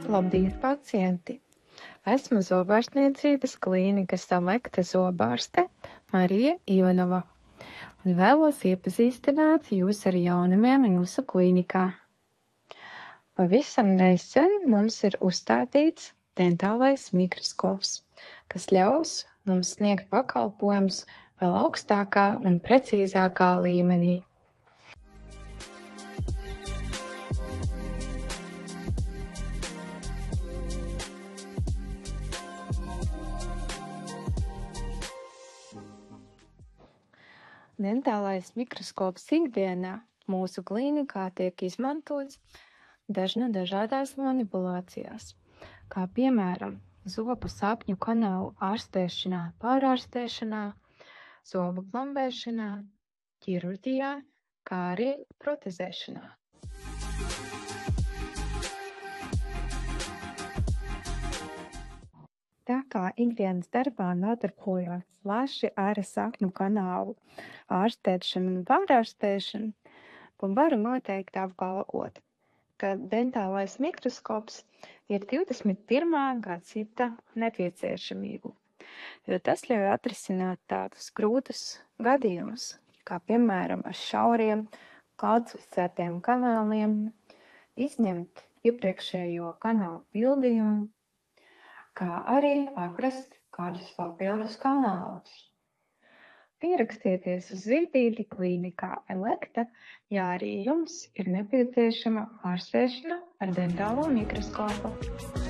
Labdien, pacienti! Esmu zobārstniecības klīnikas Selekta zobārste Marija Ivanova un vēlos iepazīstināt jūs ar jaunumiem jūsu klīnikā. Pavisam nesen mums ir uzstādīts dentālais mikroskops, kas ļaus mums sniegt pakalpojumus vēl augstākā un precīzākā līmenī. Dentālais mikroskops ikdienā mūsu klīnikā tiek izmantots dažādās manipulācijās, kā piemēram zobu sapņu kanālu ārstēšanā, pārārstēšanā, zobu plombēšanā, ķirurģijā, kā arī protezēšanā. Tā kā ikdienas darbā nodarbojos plaši ar sakņu kanālu ārstēšanu un pārārstēšanu, un varu noteikti apgalvot, ka dentālais mikroskops ir 21. gadsimta nepieciešamība, jo tas ļauj atrisināt tādus grūtus gadījumus, kā piemēram ar šauriem, kalcificētiem kanāliem, izņemt iepriekšējo kanālu pildījumu, kā arī atrast kādus papildus kanālus. Pierakstieties uz vizīti klīnikā Selekta, ja arī jums ir nepieciešama ārstēšana ar dentālo mikroskopu.